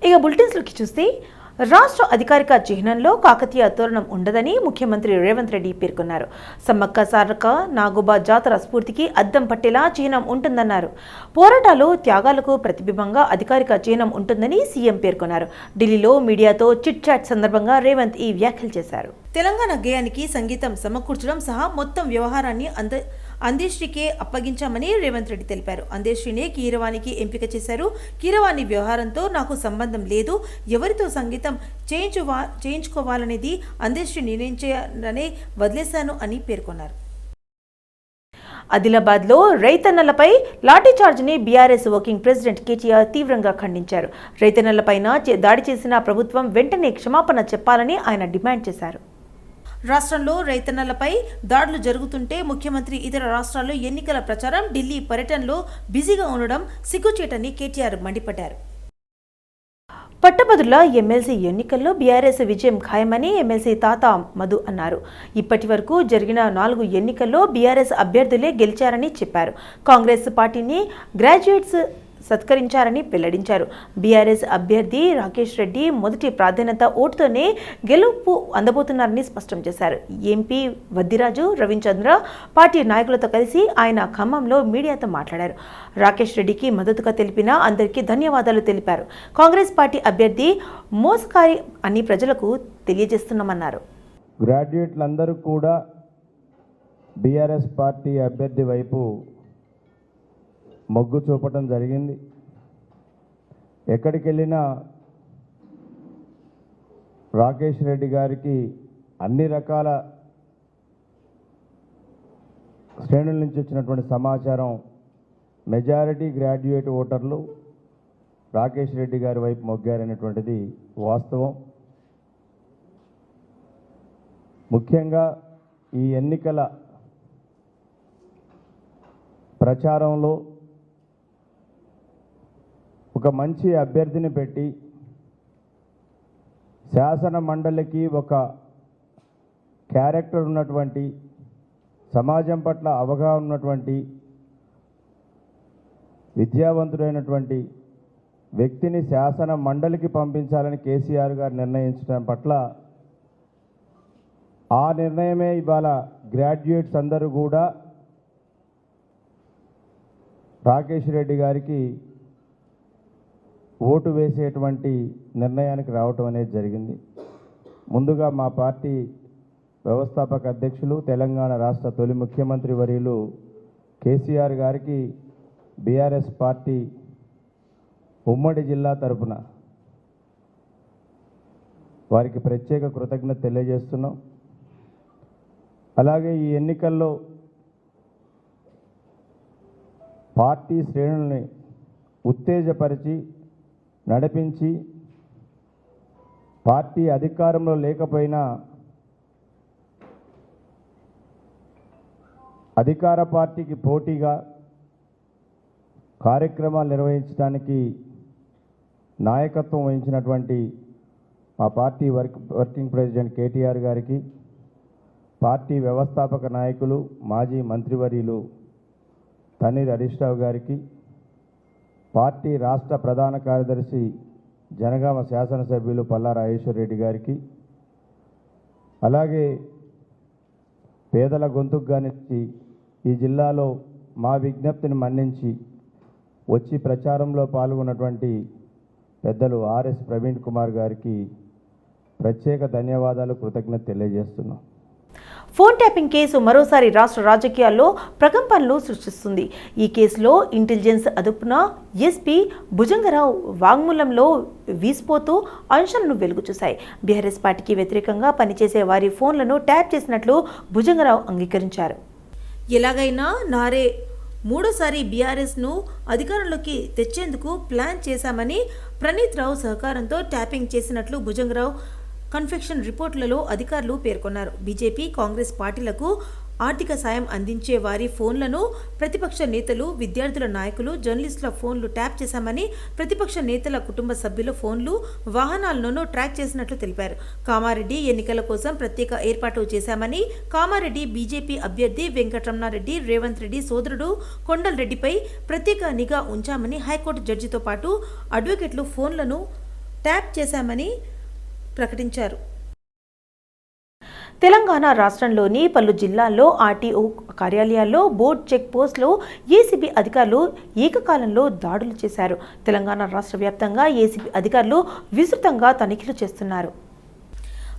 ఇక బులెటిన్స్లోకి చూస్తే రాష్ట్ర అధికారిక చిహ్నంలో కాకతీయ తోరణం ఉండదని ముఖ్యమంత్రి రేవంత్ రెడ్డి పేర్కొన్నారు. సమ్మక్క సారక్క నాగోబా జాతర స్ఫూర్తికి అద్దం పట్టేలా చిహ్నం ఉంటుందన్నారు. పోరాటాలు త్యాగాలకు ప్రతిబింబంగా అధికారిక చిహ్నం ఉంటుందని సీఎం పేర్కొన్నారు. ఢిల్లీలో మీడియాతో చిట్ చాట్ సందర్భంగా రేవంత్ ఈ వ్యాఖ్యలు చేశారు. తెలంగాణ గేయానికి సంగీతం సమకూర్చడం సహా మొత్తం వ్యవహారాన్ని అందేశ్రీకే అప్పగించామని రేవంత్ రెడ్డి తెలిపారు. అందేశ్రీనే కీరవాణికి ఎంపిక చేశారు. కీరవాణి వ్యవహారంతో నాకు సంబంధం లేదు, ఎవరితో సంగీతం చేయించుకోవాలనేది అందేశ్రీ నిర్ణయించాలనే వదిలేశాను అని పేర్కొన్నారు. ఆదిలాబాద్లో రైతన్నలపై లాఠీచార్జ్ని బీఆర్ఎస్ వర్కింగ్ ప్రెసిడెంట్ కేటీఆర్ తీవ్రంగా ఖండించారు. రైతన్నలపైన దాడి చేసిన ప్రభుత్వం వెంటనే క్షమాపణ చెప్పాలని ఆయన డిమాండ్ చేశారు. రాష్ట్రంలో రైతన్నలపై దాడులు జరుగుతుంటే ముఖ్యమంత్రి ఇతర రాష్ట్రాల్లో ఎన్నికల ప్రచారం, ఢిల్లీ పర్యటనలో బిజీగా ఉండడం సిగ్గుచేటని కేటీఆర్ మండిపడ్డారు. పట్టభద్రుల ఎమ్మెల్సీ ఎన్నికల్లో బీఆర్ఎస్ విజయం ఖాయమని ఎమ్మెల్సీ తాత మధు అన్నారు. ఇప్పటి వరకు జరిగిన 4 ఎన్నికల్లో బీఆర్ఎస్ అభ్యర్థులే గెలిచారని చెప్పారు. కాంగ్రెస్ పార్టీని గ్రాడ్యుయేట్స్ సత్కరించారని వెల్లడించారు. బీఆర్ఎస్ అభ్యర్థి రాకేష్ రెడ్డి మొదటి ప్రాధాన్యత ఓటుతోనే గెలుపు అందబోతున్నారని స్పష్టం చేశారు. ఎంపీ వద్దిరాజు రవిచంద్ర పార్టీ నాయకులతో కలిసి ఆయన ఖమ్మంలో మీడియాతో మాట్లాడారు. రాకేష్ రెడ్డికి మద్దతుగా తెలిపిన అందరికీ ధన్యవాదాలు తెలిపారు. కాంగ్రెస్ పార్టీ అభ్యర్థి మోసకారి అని ప్రజలకు తెలియజేస్తున్నామన్నారు. గ్రాడ్యుయేట్లందరూ కూడా బీఆర్ఎస్ పార్టీ అభ్యర్థి వైపు మొగ్గు చూపటం జరిగింది. ఎక్కడికి వెళ్ళినా రాకేష్ రెడ్డి గారికి అన్ని రకాల శ్రేణుల నుంచి వచ్చినటువంటి సమాచారం, మెజారిటీ గ్రాడ్యుయేట్ ఓటర్లు రాకేష్ రెడ్డి గారి వైపు మొగ్గారనేటువంటిది వాస్తవం. ముఖ్యంగా ఈ ఎన్నికల ప్రచారంలో ఒక మంచి అభ్యర్థిని పెట్టి శాసన మండలికి ఒక క్యారెక్టర్ ఉన్నటువంటి, సమాజం పట్ల అవగాహన ఉన్నటువంటి, విద్యావంతుడైనటువంటి వ్యక్తిని శాసన మండలికి పంపించాలని కేసీఆర్ గారు నిర్ణయించడం పట్ల ఆ నిర్ణయమే ఇవాళ గ్రాడ్యుయేట్స్ అందరూ కూడా రాకేష్ రెడ్డి గారికి ఓటు వేసేటువంటి నిర్ణయానికి రావటం అనేది జరిగింది. ముందుగా మా పార్టీ వ్యవస్థాపక అధ్యక్షులు, తెలంగాణ రాష్ట్ర తొలి ముఖ్యమంత్రి వర్యులు కేసీఆర్ గారికి బీఆర్ఎస్ పార్టీ ఉమ్మడి జిల్లా తరపున వారికి ప్రత్యేక కృతజ్ఞత తెలియజేస్తున్నాం. అలాగే ఈ ఎన్నికల్లో పార్టీ శ్రేణుల్ని ఉత్తేజపరిచి నడిపించి, పార్టీ అధికారంలో లేకపోయినా అధికార పార్టీకి పోటీగా కార్యక్రమాలు నిర్వహించడానికి నాయకత్వం వహించినటువంటి మా పార్టీ వర్కింగ్ ప్రెసిడెంట్ కేటీఆర్ గారికి, పార్టీ వ్యవస్థాపక నాయకులు మాజీ మంత్రివర్యులు తన్నీర్ హరీష్ రావు గారికి, పార్టీ రాష్ట్ర ప్రధాన కార్యదర్శి జనగామ శాసనసభ్యులు పల్లా రాజేశ్వర్ రెడ్డి గారికి, అలాగే పేదల గొంతుకుగానిచ్చి ఈ జిల్లాలో మా విజ్ఞప్తిని మన్నించి వచ్చి ప్రచారంలో పాల్గొన్నటువంటి పెద్దలు ఆర్ఎస్ ప్రవీణ్ కుమార్ గారికి ప్రత్యేక ధన్యవాదాలు, కృతజ్ఞత తెలియజేస్తున్నాం. ఫోన్ ట్యాపింగ్ కేసు మరోసారి రాష్ట్ర రాజకీయాల్లో ప్రకంపనలు సృష్టిస్తుంది. ఈ కేసులో ఇంటెలిజెన్స్ అదుపున ఎస్పీ భుజంగరావు వాంగ్మూలంలో వీసిపోతూ అంశాలను వెలుగుచూశాయి. బీఆర్ఎస్ పార్టీకి వ్యతిరేకంగా పనిచేసే వారి ఫోన్లను ట్యాప్ చేసినట్లు భుజంగరావు అంగీకరించారు. ఎలాగైనా నారే మూడోసారి బీఆర్ఎస్ను అధికారంలోకి తెచ్చేందుకు ప్లాన్ చేశామని ప్రణీత్ రావు సహకారంతో ట్యాపింగ్ చేసినట్లు భుజంగరావు కన్ఫెక్షన్ రిపోర్టులలో అధికారులు పేర్కొన్నారు. బీజేపీ, కాంగ్రెస్ పార్టీలకు ఆర్థిక సాయం అందించే వారి ఫోన్లను ప్రతిపక్ష నేతలు, విద్యార్థుల నాయకులు, జర్నలిస్టుల ఫోన్లు ట్యాప్ చేశామని, ప్రతిపక్ష నేతల కుటుంబ సభ్యుల ఫోన్లు, వాహనాలను ట్రాక్ చేసినట్లు తెలిపారు. కామారెడ్డి ఎన్నికల కోసం ప్రత్యేక ఏర్పాటు చేశామని, కామారెడ్డి బీజేపీ అభ్యర్థి వెంకటరమణారెడ్డి రేవంత్ రెడ్డి సోదరుడు కొండల్ రెడ్డిపై ప్రత్యేక నిఘా ఉంచామని హైకోర్టు జడ్జితో పాటు అడ్వకేట్లు ఫోన్లను ట్యాప్ చేశామని ప్రకటించారు. తెలంగాణ రాష్ట్రంలోని పలు జిల్లాల్లో ఆర్టీఓ కార్యాలయాల్లో బోర్డు చెక్ పోస్టులో ఏసీబీ అధికారులు ఏకకాలంలో దాడులు చేశారు. తెలంగాణ రాష్ట్ర వ్యాప్తంగా ఏసీబీ అధికారులు విస్తృతంగా తనిఖీలు చేస్తున్నారు.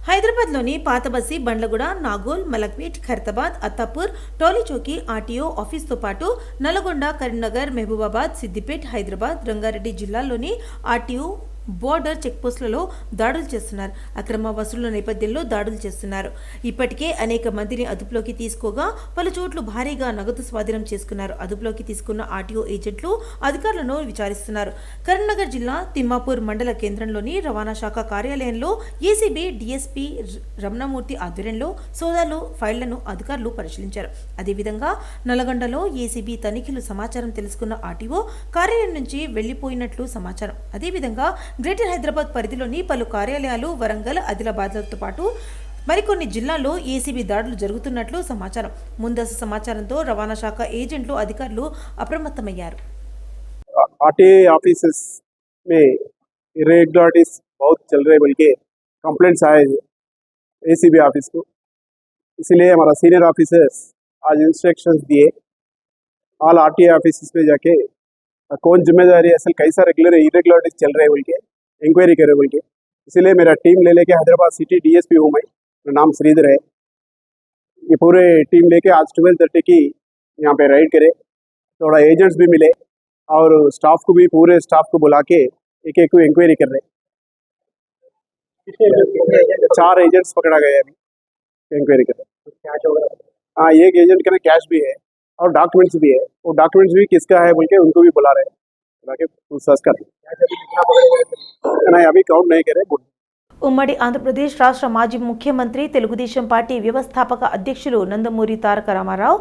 హైదరాబాద్లోని పాతబస్సి, బండ్లగూడ, నాగోల్, మలక్పేట్, ఖైరతాబాద్, అత్తాపూర్, టోలీచౌకీ ఆర్టీఓ ఆఫీస్తో పాటు నల్గొండ, కరీంనగర్, మహబూబాబాద్, సిద్దిపేట్, హైదరాబాద్, రంగారెడ్డి జిల్లాల్లోని ఆర్టీఓ బోర్డర్ చెక్పోస్టులలో దాడులు చేస్తున్నారు. అక్రమ వసూళ్ల నేపథ్యంలో దాడులు చేస్తున్నారు. ఇప్పటికే అనేక మందిని అదుపులోకి తీసుకోగా పలు చోట్ల భారీగా నగదు స్వాధీనం చేసుకున్నారు. అదుపులోకి తీసుకున్న ఆర్టీఓ ఏజెంట్లు అధికారులను విచారిస్తున్నారు. కరీంనగర్ జిల్లా తిమ్మాపూర్ మండల కేంద్రంలోని రవాణా శాఖ కార్యాలయంలో ఏసీబీ డీఎస్పీ రమణమూర్తి ఆధ్వర్యంలో సోదాలు ఫైళ్లను అధికారులు పరిశీలించారు. అదేవిధంగా నల్గొండలో ఏసీబీ తనిఖీలు సమాచారం తెలుసుకున్న ఆర్టీఓ కార్యాలయం నుంచి వెళ్లిపోయినట్లు సమాచారం. అదేవిధంగా గ్రేటర్ హైదరాబాద్ పరిధిలోని పలు కార్యాలయాలు, వరంగల్, ఆదిలాబాద్లతో పాటు మరికొన్ని జిల్లాల్లో ఏసీబీ దాడులు జరుగుతున్నట్లు సమాచారం. ముందస్తు సమాచారంతో రవాణా శాఖ ఏజెంట్లు, అధికారులు అప్రమత్తమయ్యారు. आरटीए ऑफिसेस में इरेगुलरिटीज बहुत चल रहे बोल के कंप्लेंट्स आए एसीबी ऑफिस को, इसलिए हमारा सीनियर ऑफिसर्स आज इंस्ट्रक्शंस दिए ऑल आरटीए ऑफिसेस में जाके कौन जिम्मेदारी असल कैसा इरेगुलरिटीज चल रहे बोल के इंक्वायरी करे बोल के, इसलिए मेरा टीम ले लेके हैदराबाद सिटी डीएसपी हूँ मैं, मेरा नाम श्रीधर है। ये पूरे टीम लेके आज 12:30 की यहाँ पे राइड करे, थोड़ा एजेंट्स भी मिले और स्टाफ को भी, पूरे स्टाफ को बुला के एक एक को इंक्वायरी कर रहे। 4 एजेंट्स पकड़ा गए अभी इंक्वायरी कर रहे। हाँ, एक एजेंट का ना कैश भी है और डॉक्यूमेंट्स भी है, वो डॉक्यूमेंट्स भी किसका है बोल के उनको भी बुला रहे हैं, बुला के पूछताछ कर रहे। नहीं, अभी काउंट नहीं करे। ఉమ్మడి ఆంధ్రప్రదేశ్ రాష్ట్ర మాజీ ముఖ్యమంత్రి, తెలుగుదేశం పార్టీ వ్యవస్థాపక అధ్యక్షులు నందమూరి తారక రామారావు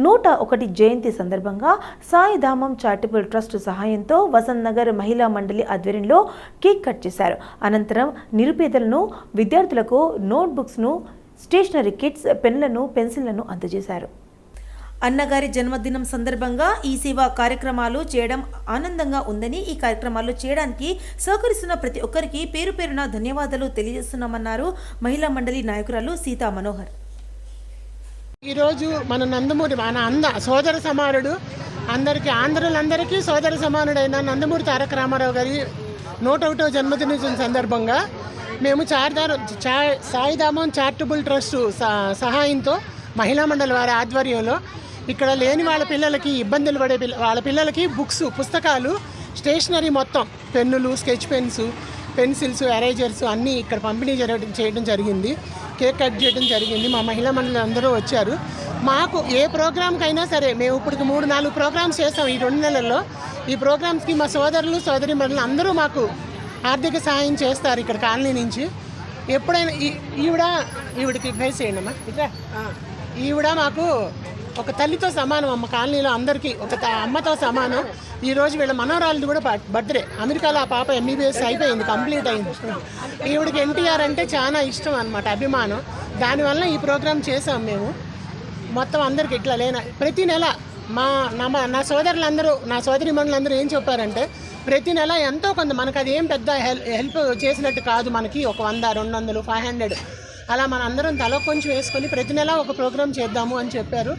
101 జయంతి సందర్భంగా సాయిధామం చారిటబుల్ ట్రస్ట్ సహాయంతో వసంత్ నగర్ మహిళా మండలి ఆధ్వర్యంలో కేక్ కట్ చేశారు. అనంతరం నిరుపేదలను, విద్యార్థులకు నోట్బుక్స్ను, స్టేషనరీ కిట్స్, పెన్నులను, పెన్సిళ్లను అందజేశారు. అన్నగారి జన్మదినం సందర్భంగా ఈ సేవా కార్యక్రమాలు చేయడం ఆనందంగా ఉందని, ఈ కార్యక్రమాలు చేయడానికి సహకరిస్తున్న ప్రతి ఒక్కరికి పేరు పేరున ధన్యవాదాలు తెలియజేస్తున్నామన్నారు మహిళా మండలి నాయకురాలు సీతా మనోహర్. ఈరోజు మన నందమూరి సోదర సమానుడు, ఆంధ్రులందరికీ సోదర సమానుడైన నందమూరి తారక రామారావు గారి 101వ జన్మదినం సందర్భంగా మేము సాయిధామం చారిటబుల్ ట్రస్ట్ సహాయంతో మహిళా మండలి వారి ఆధ్వర్యంలో ఇక్కడ లేని వాళ్ళ పిల్లలకి, ఇబ్బందులు పడే వాళ్ళ పిల్లలకి బుక్స్, పుస్తకాలు, స్టేషనరీ మొత్తం, పెన్నులు, స్కెచ్ పెన్స్, పెన్సిల్స్, ఎరేజర్స్ అన్నీ ఇక్కడ పంపిణీ చేయడం జరిగింది. కేక్ కట్ చేయడం జరిగింది. మా మహిళా మండలి అందరూ వచ్చారు. మాకు ఏ ప్రోగ్రామ్కైనా సరే, మేము ఇప్పటికి 3-4 ప్రోగ్రామ్స్ చేస్తాం ఈ 2 నెలల్లో. ఈ ప్రోగ్రామ్స్కి మా సోదరులు, సోదరీమణులు అందరూ మాకు ఆర్థిక సహాయం చేస్తారు ఇక్కడ కాలనీ నుంచి. ఎప్పుడైనా ఈవిడికి ఫేస్ చేయండి అమ్మా, ఇట్లా. ఈవిడ మాకు ఒక తల్లితో సమానం అమ్మ, కాలనీలో అందరికీ ఒక అమ్మతో సమానం. ఈరోజు వీళ్ళ మనవరాలది కూడా బర్త్డే. అమెరికాలో ఆ పాప ఎంబీబీఎస్ అయిపోయింది, కంప్లీట్ అయింది. ఈవిడికి ఎన్టీఆర్ అంటే చాలా ఇష్టం అనమాట, అభిమానం. దానివల్ల ఈ ప్రోగ్రాం చేసాం మేము. మొత్తం అందరికి ఇట్లా ప్రతి నెల నా సోదరులందరూ, నా సోదరీమణులందరూ ఏం చెప్పారంటే, ప్రతి నెల ఎంతో కొంత, మనకు అది ఏం పెద్ద హెల్ప్ చేసినట్టు కాదు, మనకి ఒక 100, 200, 500 అలా మన అందరం తల కొంచెం వేసుకొని ప్రతి నెల ఒక ప్రోగ్రాం చేద్దాము అని చెప్పారు.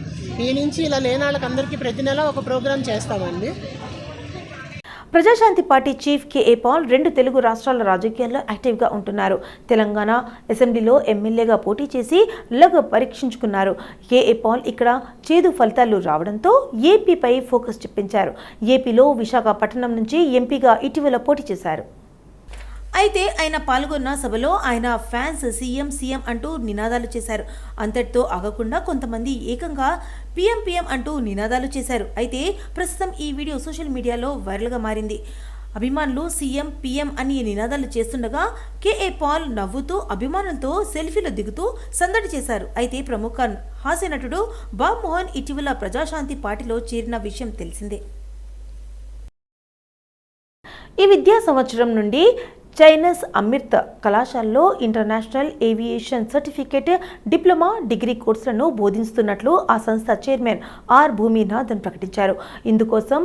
ఈ నుంచి ఇలా లేని వాళ్ళకి అందరికీ ప్రతి నెల ఒక ప్రోగ్రాం చేస్తామండి. Prajashanti party chief K A Paul 2 Telugu రాష్ట్రాల రాజకీయాల్లో యాక్టివ్గా ఉంటున్నారు. తెలంగాణ అసెంబ్లీలో ఎమ్మెల్యేగా పోటీ చేసి లగ్ పరీక్షించుకున్నారు. కేఏ పాల్ ఇక్కడ చేదు ఫలితాలు రావడంతో ఏపీపై ఫోకస్ పెంచారు. ఏపీలో విశాఖపట్నం నుంచి ఎంపీగా ఇటీవల పోటీ చేశారు. అయితే ఆయన పాల్గొన్న సభలో ఆయన ఫ్యాన్స్ సీఎం అంటూ నినాదాలు చేశారు. అంతటితో ఆగకుండా కొంతమంది ఏకంగా పీఎం అంటూ నినాదాలు చేశారు. అయితే ప్రస్తుతం ఈ వీడియో సోషల్ మీడియాలో వైరల్గా మారింది. అభిమానులు పీఎం అని నినాదాలు చేస్తుండగా కేఏ పాల్ నవ్వుతూ అభిమానులతో సెల్ఫీలు దిగుతూ సందడి చేశారు. అయితే ప్రముఖ హాస్య నటుడు బాబ్ మోహన్ ఇటీవల ప్రజాశాంతి పార్టీలో చేరిన విషయం తెలిసిందే. ఈ విద్యా సంవత్సరం నుండి చైనస్ అమృత్ కళాశాలలో international aviation certificate, diploma, degree కోర్సులను బోధిస్తున్నట్లు ఆ సంస్థ చైర్మన్ ఆర్ భూమినాథన్ ప్రకటించారు. ఇందుకోసం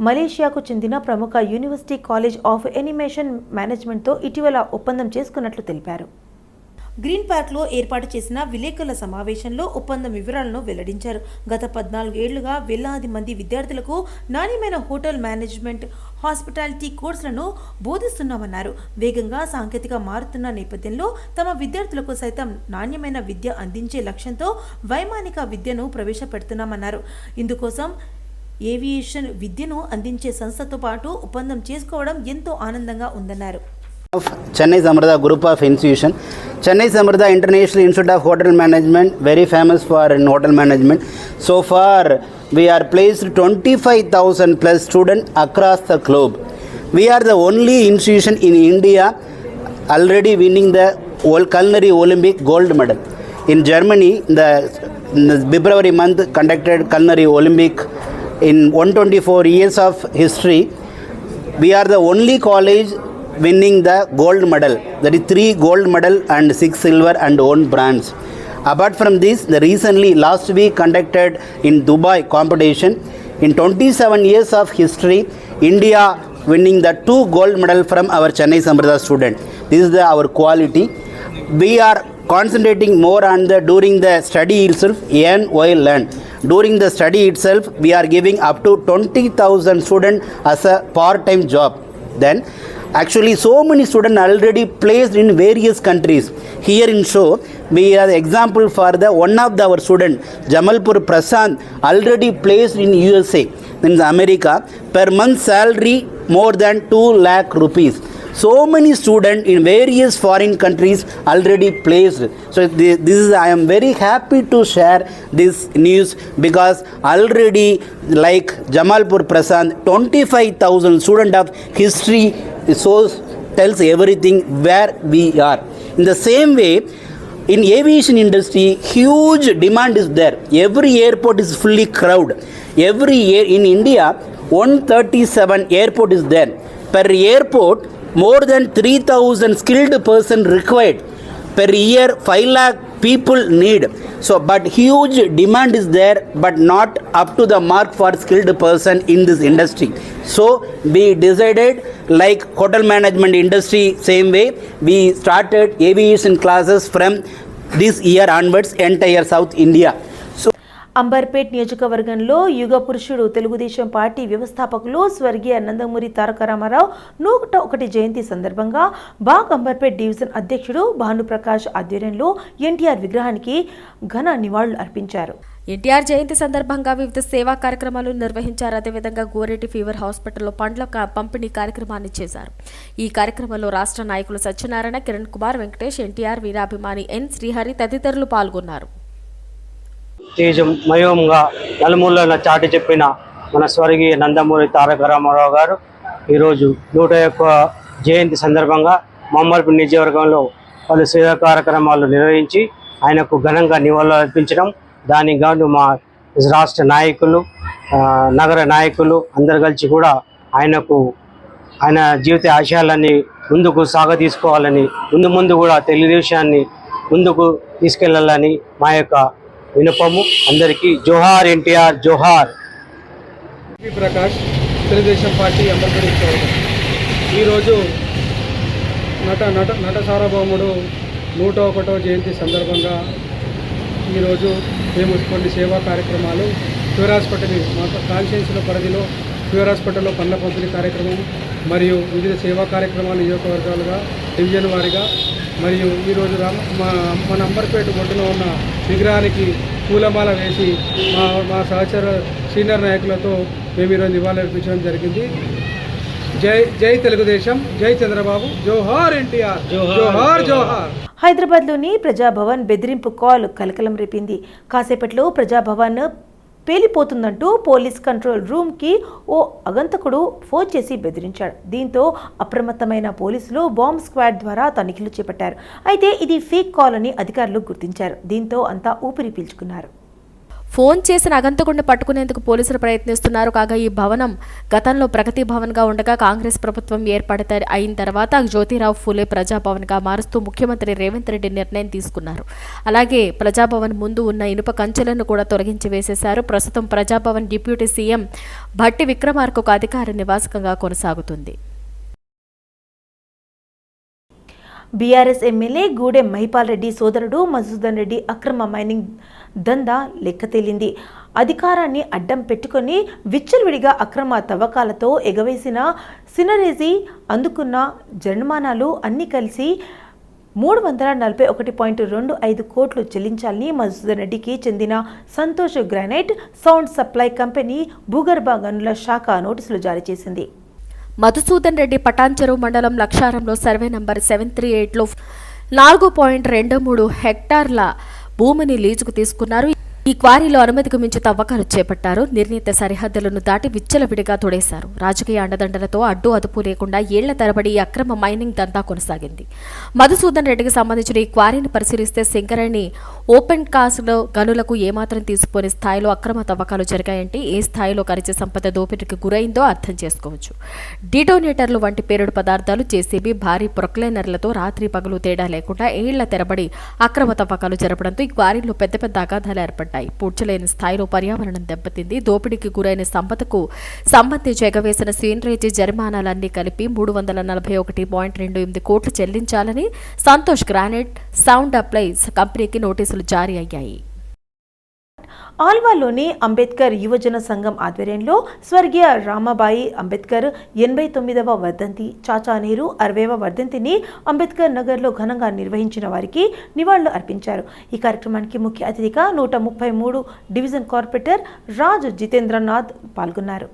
మలేషియాకు చెందిన ప్రముఖ యూనివర్సిటీ కాలేజ్ ఆఫ్ ఎనిమేషన్ మేనేజ్మెంట్తో ఇటీవల ఒప్పందం చేసుకున్నట్లు తెలిపారు. గ్రీన్ పార్క్లో ఏర్పాటు చేసిన విలేకరుల సమావేశంలో ఒప్పందం వివరాలను వెల్లడించారు. గత 14 ఏళ్లుగా వేలాది మంది విద్యార్థులకు నాణ్యమైన హోటల్ మేనేజ్మెంట్, హాస్పిటాలిటీ కోర్సులను బోధిస్తున్నామన్నారు. వేగంగా సాంకేతిక మారుతున్న నేపథ్యంలో తమ విద్యార్థులకు సైతం నాణ్యమైన విద్య అందించే లక్ష్యంతో వైమానిక విద్యను ప్రవేశపెడుతున్నామన్నారు. ఇందుకోసం ఏవియేషన్ విద్యను అందించే సంస్థతో పాటు ఒప్పందం చేసుకోవడం ఎంతో ఆనందంగా ఉందన్నారు. Chennai Samrudha Group of Institution. Chennai Samrudha International Institute of Hotel Management, very famous for in hotel management. So far, we are placed 25,000 plus students across the globe. We are the only institution in India already winning the Culinary Olympic gold medal. In Germany, in the February month conducted Culinary Olympic in 124 years of history. We are the only college winning the gold medal, that is 3 gold medal and 6 silver and 1 bronze. Apart from this, the recently last week conducted in Dubai competition, in 27 years of history, India winning the 2 gold medal from our Chennai Samrudha student. This is our quality. We are concentrating more on the during the study itself, earn while learn. During the study itself, we are giving up to 20,000 students as a part-time job. Then actually so many students already placed in various countries. Here in show we are the example for the one of our student Jamalpur Prasant already placed in USA, in America, per month salary more than 2 lakh rupees. So many students in various foreign countries already placed. So this is, I am very happy to share this news because already like Jamalpur Prasant 25,000 student of history so tells everything where we are. In the same way, in aviation industry, huge demand is there. Every airport is fully crowded. Every year in India, 137 airport is there. Per airport, more than 3,000 skilled person required. Per year, 5 lakh people need. So, but huge demand is there, but not up to the mark for skilled person in this industry. So, we decided like hotel management industry, same way, we started aviation classes from this year onwards, entire South India. So, Amberpet నియోజకవర్గంలో యుగ పురుషుడు Telugu Desam party వ్యవస్థాపకులు స్వర్గీయ నందమూరి తారక రామారావు 101 జయంతి సందర్భంగా బాగ్ Amberpet division అధ్యక్షుడు భానుప్రకాష్ ఆధ్వర్యంలో ఎన్టీఆర్ విగ్రహానికి ఘన నివాళులు అర్పించారు. ఎన్టీఆర్ జయంతి సందర్భంగా వివిధ సేవా కార్యక్రమాలు నిర్వహించారు. అదేవిధంగా గోరెడ్డి ఫీవర్ హాస్పిటల్లో పండ్ల పంపిణీ కార్యక్రమాన్ని చేశారు. ఈ కార్యక్రమంలో రాష్ట్ర నాయకులు సత్యనారాయణ, కిరణ్ కుమార్, వెంకటేష్, ఎన్టీఆర్ వీరాభిమాని ఎన్ శ్రీహరి తదితరులు పాల్గొన్నారు. తేజమయంగా నలుమూలన చాటి చెప్పిన మన స్వర్గీయ నందమూరి తారక రామారావు గారు ఈరోజు 101 జయంతి సందర్భంగా మమ్మల్పి నియోజకవర్గంలో పలు సేవా కార్యక్రమాలు నిర్వహించి ఆయనకు ఘనంగా నివాళులు అర్పించడం, దానికి గాను మా రాష్ట్ర నాయకులు, నగర నాయకులు అందరు కలిసి కూడా ఆయన జీవిత ఆశయాలన్నీ ముందుకు సాగతీసుకోవాలని, ముందు కూడా తెలుగుదేశాన్ని ముందుకు తీసుకెళ్లాలని మా యొక్క వినపము. అందరికీ జోహార్ ఎన్టీఆర్, జోహార్. ప్రకాష్, తెలుగుదేశం పార్టీ అంబర్పేట్. ఈరోజు నట సార్వభౌముడు 101వ జయంతి సందర్భంగా ఈరోజు మేము కొన్ని సేవా కార్యక్రమాలు ఫీవర్ హాస్పిటల్, మా కాన్స్టిట్యున్సీ పరిధిలో ఫీవర్ హాస్పిటల్లో పండ్ల పంపిణీ కార్యక్రమం మరియు వివిధ సేవా కార్యక్రమాలు నియోజకవర్గాలుగా డివిజన్ వారీగా, మరియు ఈరోజు మన అంబర్పేట ఒడ్డున ఉన్న విగ్రహానికి పూలమాల వేసి మా సహచర సీనియర్ నాయకులతో మేము ఈరోజు నివాళులు అర్పించడం జరిగింది. జై తెలుగుదేశం, జై చంద్రబాబు, జోహార్ ఎన్టీఆర్, జోహార్ జోహార్. హైదరాబాద్లోని ప్రజాభవన్ బెదిరింపు కాల్ కలకలం రేపింది. కాసేపట్లో ప్రజాభవన్ పేలిపోతుందంటూ పోలీస్ కంట్రోల్ రూమ్కి ఓ అగంతకుడు ఫోన్ చేసి బెదిరించాడు. దీంతో అప్రమత్తమైన పోలీసులు బాంబ్ స్క్వాడ్ ద్వారా తనిఖీలు చేపట్టారు. అయితే ఇది ఫేక్ కాల్ అని అధికారులు గుర్తించారు. దీంతో అంతా ఊపిరి పీల్చుకున్నారు. ఫోన్ చేసిన అగంతకుడిని పట్టుకునేందుకు పోలీసులు ప్రయత్నిస్తున్నారు. కాగా ఈ భవనం గతంలో ప్రగతి భవన్గా ఉండగా కాంగ్రెస్ ప్రభుత్వం అయిన తర్వాత జ్యోతిరావు ఫూలే ప్రజాభవన్గా మారుస్తూ ముఖ్యమంత్రి రేవంత్ రెడ్డి నిర్ణయం తీసుకున్నారు. అలాగే ప్రజాభవన్ ముందు ఉన్న ఇనుప కంచెలను కూడా తొలగించి వేసేశారు. ప్రస్తుతం ప్రజాభవన్ డిప్యూటీ సీఎం భట్టి విక్రమార్క ఒక అధికార నివాసకంగా కొనసాగుతుంది. బీఆర్ఎస్ ఎమ్మెల్యే గూడెం మహిపాల్ రెడ్డి సోదరుడు మధుసూదన్ రెడ్డి అక్రమ మైనింగ్ దందా లెక్క తేలింది. అధికారాన్ని అడ్డం పెట్టుకుని విచ్చలవిడిగా అక్రమ తవ్వకాలతో ఎగవేసిన సినరేజీ అందుకున్న జరిమానాలు అన్నీ కలిసి 341.25 కోట్లు చెల్లించాలని మధుసూదన్ రెడ్డికి చెందిన Santosh granite sound supply company భూగర్భ గనుల శాఖ నోటీసులు జారీ చేసింది. మధుసూదన్ రెడ్డి పటాన్చెరు మండలం లక్షారంలో సర్వే నంబర్ 738లో 4.23 హెక్టార్ల భూమిని లీజుకు తీసుకున్నారు. ఈ క్వారీలో అనుమతికి మించి తవ్వకాలు చేపట్టారు. నిర్ణీత సరిహద్దులను దాటి విచ్చలవిడిగా తొడేశారు. రాజకీయ అండదండలతో అడ్డు అదుపు లేకుండా ఏళ్ల తరబడి ఈ అక్రమ మైనింగ్ దందా కొనసాగింది. మధుసూదన్ రెడ్డికి సంబంధించిన ఈ క్వారీని పరిశీలిస్తే సింగరేణి ఓపెన్ కాస్ట్ గనులకు ఏమాత్రం తీసిపోని స్థాయిలో అక్రమ తవ్వకాలు జరిగాయంటే ఏ స్థాయిలో ఖనిజ సంపద దోపిడీకి గురైందో అర్థం చేసుకోవచ్చు. డిటోనేటర్లు వంటి పేరుడు పదార్థాలు, జేసీబీ, భారీ ప్రొక్లైనర్లతో రాత్రి పగలు తేడా లేకుండా ఏళ్ల తరబడి అక్రమ తవ్వకాలు జరపడంతో ఈ క్వారీలో పెద్ద పెద్ద అగాధాలు ఏర్పడ్డాయి. పూడ్చలేని స్థాయిలో పర్యావరణం దెబ్బతింది. దోపిడీకి గురైన సంపదకు సంబంధించి ఎగవేసిన సినరేజీ జరిమానాలన్నీ కలిపి 341.28 కోట్లు చెల్లించాలని సంతోష్ గ్రానైట్ సౌండ్ అప్లైస్ కంపెనీకి నోటీసులు జారీ అయ్యాయి. ఆల్వాలోని అంబేద్కర్ యువజన సంఘం ఆధ్వర్యంలో స్వర్గీయ రామాబాయి అంబేద్కర్ 89వ వర్ధంతి, చాచా నెహ్రూ 60వ వర్ధంతిని అంబేద్కర్ నగర్లో ఘనంగా నిర్వహించిన వారికి నివాళులు అర్పించారు. ఈ కార్యక్రమానికి ముఖ్య అతిథిగా 133 డివిజన్ కార్పొరేటర్ రాజ్ జితేంద్రనాథ్ పాల్గొన్నారు.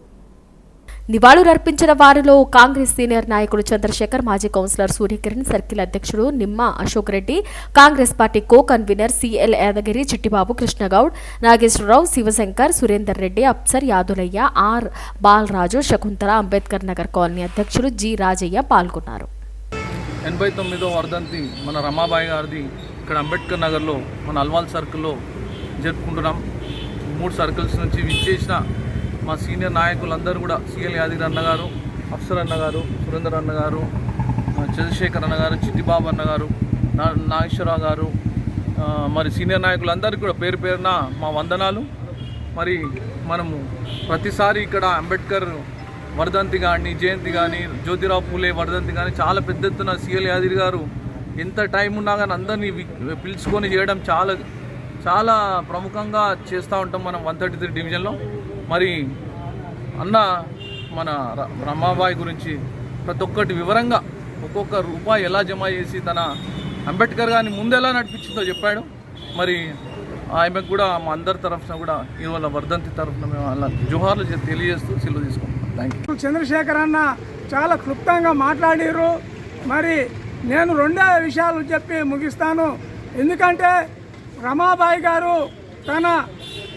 నివాళులర్పించిన వారిలో కాంగ్రెస్ సీనియర్ నాయకులు చంద్రశేఖర్, మాజీ కౌన్సిలర్ సూర్యకిరణ్, సర్కిల్ అధ్యక్షుడు Nimma Ashok Reddy, Congress party co convener C L Yadagiri, Chittibabu, Krishnagoud, Nageswararao, Sivashankar, Surender Reddy, Afsar, Yadulaiah, R Balaraju, Shakuntala, Ambedkar Nagar colony అధ్యక్షుడు జి రాజయ్య పాల్గొన్నారు. 89వ వర్ధంతి మన రమాబాయి గారిది ఇక్కడ అంబేద్కర్ నగర్లో మన అల్వాల్ సర్కిల్లో జరుపుకుంటున్నాం. 3 సర్కిల్స్ నుంచి విచ్చేసిన మా సీనియర్ నాయకులందరూ కూడా సిఎల్ యాదగిరి అన్నగారు, అఫ్సర్ అన్నగారు, సురేందర్ అన్నగారు, చంద్రశేఖర్ అన్నగారు, చిట్టిబాబు అన్నగారు, నాగేశ్వరరావు గారు, మరి సీనియర్ నాయకులందరికీ కూడా పేరు పేరున మా వందనాలు. మరి మనము ప్రతిసారి ఇక్కడ అంబేద్కర్ వర్ధంతి కానీ, జయంతి కానీ, జ్యోతిరావు పూలే వర్ధంతి కానీ చాలా పెద్ద ఎత్తున సిఎల్ యాదగిరి గారు ఎంత టైం ఉన్నా కానీ అందరినీ పిలుచుకొని చేయడం చాలా ప్రముఖంగా చేస్తూ ఉంటాం మనం 133 డివిజన్లో. మరి అన్న మన రమాబాయి గురించి ప్రతి ఒక్కటి వివరంగా ఒక్కొక్క రూపాయి ఎలా జమ చేసి తన అంబేద్కర్ గారిని ముందెలా నడిపించిందో చెప్పాడు. మరి ఆమెకు కూడా మా అందరి తరఫున కూడా ఇవాళ వర్ధంతి తరఫున మేము అలా జోహార్లు తెలియజేస్తూ సెలవు తీసుకుంటాం. Thank you. చంద్రశేఖర్ అన్న చాలా క్లుప్తంగా మాట్లాడారు. మరి నేను 2 విషయాలు చెప్పి ముగిస్తాను. ఎందుకంటే రమాబాయి గారు తన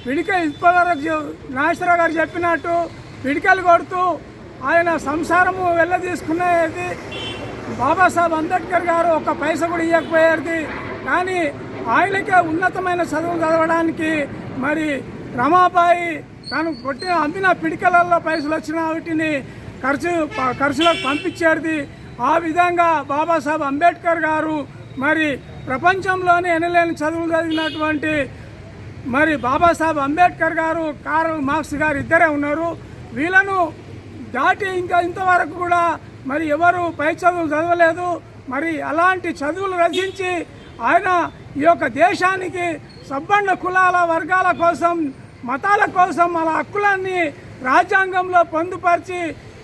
పిడికలు ఇప్పటివరకు నాగేశ్వరరావు గారు చెప్పినట్టు పిడికలు కొడుతూ ఆయన సంసారము వెళ్ళదీసుకునేది. బాబాసాహెబ్ అంబేద్కర్ గారు ఒక పైస కూడా ఇవ్వకపోయేది. కానీ ఆయనకే ఉన్నతమైన చదువులు చదవడానికి మరి రమాబాయి తను అమ్మిన పిడికలలో పైసలు వచ్చిన వాటిని ఖర్చులకు పంపించేది. ఆ విధంగా బాబాసాహెబ్ అంబేద్కర్ గారు మరి ప్రపంచంలోనే ఎనలేని చదువులు చదివినటువంటి మరి బాబాసాహెబ్ అంబేద్కర్ గారు, కార్ల్ మార్క్స్ గారు ఇద్దరే ఉన్నారు. వీళ్ళను దాటి ఇంతవరకు కూడా మరి ఎవరు పై చదువులు చదవలేదు. మరి అలాంటి చదువులు రచించి ఆయన ఈ యొక్క దేశానికి సబ్బండ కులాల వర్గాల కోసం, మతాల కోసం వాళ్ళ హక్కులన్నీ రాజ్యాంగంలో పొందుపరిచి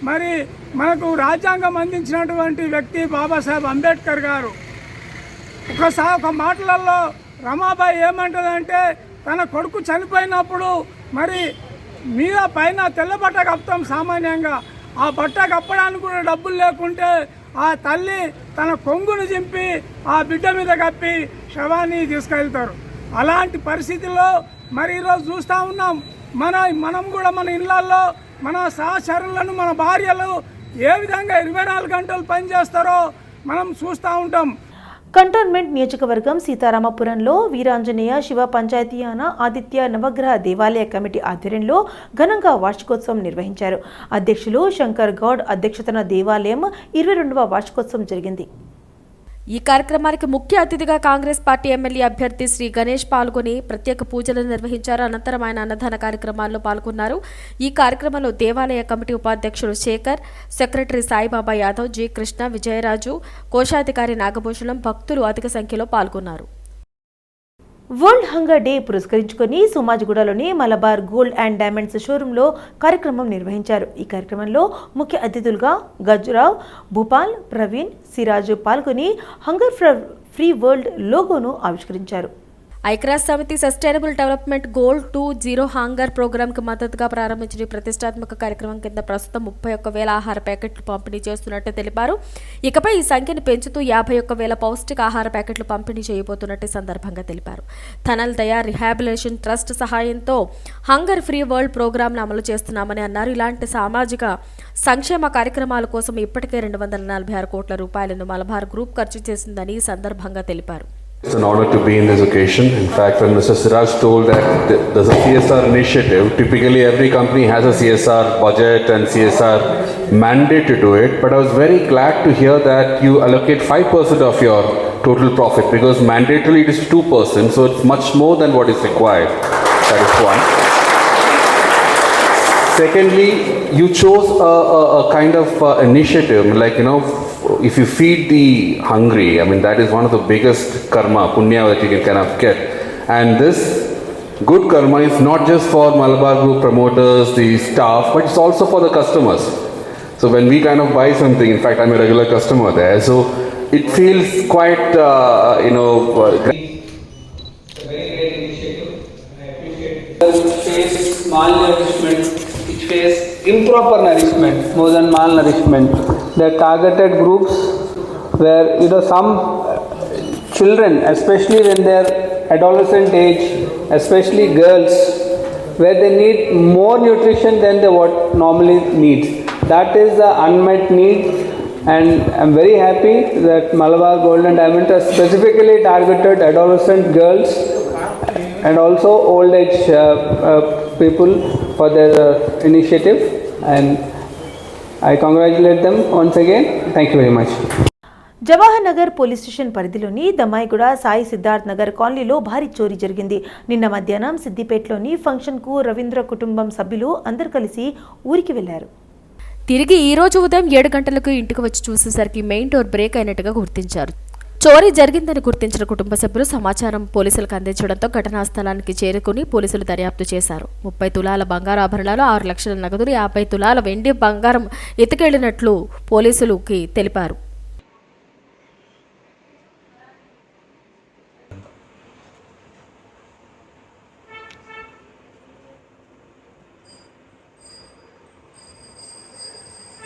మరి మనకు రాజ్యాంగం అందించినటువంటి వ్యక్తి బాబాసాహెబ్ అంబేద్కర్ గారు. ఒక మాటలలో రమాబాయి ఏమంటుందంటే తన కొడుకు చనిపోయినప్పుడు మరి మీద పైన తెల్ల బట్ట కప్పుతాం సామాన్యంగా. ఆ బట్ట కప్పడానికి కూడా డబ్బులు లేకుంటే ఆ తల్లి తన కొంగును చింపి ఆ బిడ్డ మీద కప్పి శవాన్ని తీసుకెళ్తారు. అలాంటి పరిస్థితుల్లో మరి ఈరోజు చూస్తూ ఉన్నాం. మనం కూడా మన ఇళ్లల్లో మన సహచరులను, మన భార్యలు ఏ విధంగా 24 గంటలు పనిచేస్తారో మనం చూస్తూ ఉంటాం. కంటోన్మెంట్ నియోజకవర్గం సీతారామపురంలో వీరాంజనేయ శివ పంచాయతీయాన ఆదిత్య నవగ్రహ దేవాలయ కమిటీ ఆధ్వర్యంలో ఘనంగా వార్షికోత్సవం నిర్వహించారు. అధ్యక్షులు శంకర్ గౌడ్ అధ్యక్షతన దేవాలయం 22వ వార్షికోత్సవం జరిగింది. ఈ కార్యక్రమానికి ముఖ్య అతిథిగా కాంగ్రెస్ పార్టీ ఎమ్మెల్యే అభ్యర్థి శ్రీ గణేష్ పాల్గొని ప్రత్యేక పూజలు నిర్వహించారు. అనంతరం ఆయన అన్నదాన కార్యక్రమాల్లో పాల్గొన్నారు. ఈ కార్యక్రమంలో దేవాలయ కమిటీ ఉపాధ్యక్షుడు శేఖర్, సెక్రటరీ సాయిబాబా యాదవ్, జి కృష్ణ, విజయరాజు, కోశాధికారి నాగభూషణం, భక్తులు అధిక సంఖ్యలో పాల్గొన్నారు. వరల్డ్ హంగర్ డే పురస్కరించుకొని సోమాజిగూడలోని మలబార్ గోల్డ్ అండ్ డైమండ్స్ షోరూంలో కార్యక్రమం నిర్వహించారు. ఈ కార్యక్రమంలో ముఖ్య అతిథులుగా గజ్రావ్, భూపాల్, ప్రవీణ్, సిరాజు పాల్గొని హంగర్ ఫ్రీ వరల్డ్ లోగోను ఆవిష్కరించారు. ఐక్యరాజ్య సమితి సస్టైనబుల్ డెవలప్మెంట్ గోల్ 2.0 హంగర్ ప్రోగ్రాంకి మద్దతుగా ప్రారంభించిన ఈ ప్రతిష్టాత్మక కార్యక్రమం కింద ప్రస్తుతం 31,000 ఆహార ప్యాకెట్లు పంపిణీ చేస్తున్నట్టు తెలిపారు. ఇకపై ఈ సంఖ్యను పెంచుతూ 51,000 పౌష్టిక ఆహార ప్యాకెట్లు పంపిణీ చేయబోతున్నట్టు సందర్భంగా తెలిపారు. థనల్ దయా రిహాబిలేషన్ ట్రస్ట్ సహాయంతో హంగర్ ఫ్రీ వరల్డ్ ప్రోగ్రాంను అమలు చేస్తున్నామని అన్నారు. ఇలాంటి సామాజిక సంక్షేమ కార్యక్రమాల కోసం ఇప్పటికే 246 కోట్ల రూపాయలను మలబార్ గ్రూప్ ఖర్చు చేసిందని ఈ సందర్భంగా తెలిపారు. It's an honor to be in this occasion. In fact, when Mr. Siraj told that there's a CSR initiative, typically every company has a CSR budget and CSR mandate to do it. But I was very glad to hear that you allocate 5% of your total profit, because mandatorily it is 2%, so it's much more than what is required. That is one. Secondly, you chose a kind of initiative, like, if you feed the hungry, I mean, that is one of the biggest karma, punya that you can kind of get. And this good karma is not just for Malabar Group promoters, the staff, but it's also for the customers. So when we kind of buy something, in fact, I'm a regular customer there, so it feels quite, great. Malnourishment, which face improper nourishment more than malnourishment. There are targeted groups where some children, especially when they are adolescent age, especially girls, where they need more nutrition than they what normally needs. That is the unmet need, and I'm very happy that Malabar Gold and Diamond has specifically targeted adolescent girls and also old age people for their initiative, and I congratulate them once again. Thank you very much. Jawahar Nagar police station పరిధిలోని దమ్మాయిగూడ సాయి సిద్ధార్థ్ నగర్ కాలనీలో భారీ చోరీ జరిగింది. నిన్న మధ్యాహ్నం సిద్దిపేటలోని ఫంక్షన్కు రవీంద్ర కుటుంబం సభ్యులు అందరూ కలిసి ఊరికి వెళ్లారు. తిరిగి ఈ రోజు ఉదయం 7 గంటలకు ఇంటికి వచ్చి చూసేసరికి మెయిన్ డోర్ బ్రేక్ అయినట్టుగా గుర్తించారు. చోరీ జరిగిందని గుర్తించిన కుటుంబ సభ్యులు సమాచారం పోలీసులకు అందించడంతో ఘటనా స్థలానికి చేరుకుని పోలీసులు దర్యాప్తు చేశారు. 30 తులాల బంగారు ఆభరణాలు, 6 లక్షల నగదులు, 50 తులాల వెండి బంగారం ఎత్తుకెళ్లినట్లు పోలీసులకి తెలిపారు.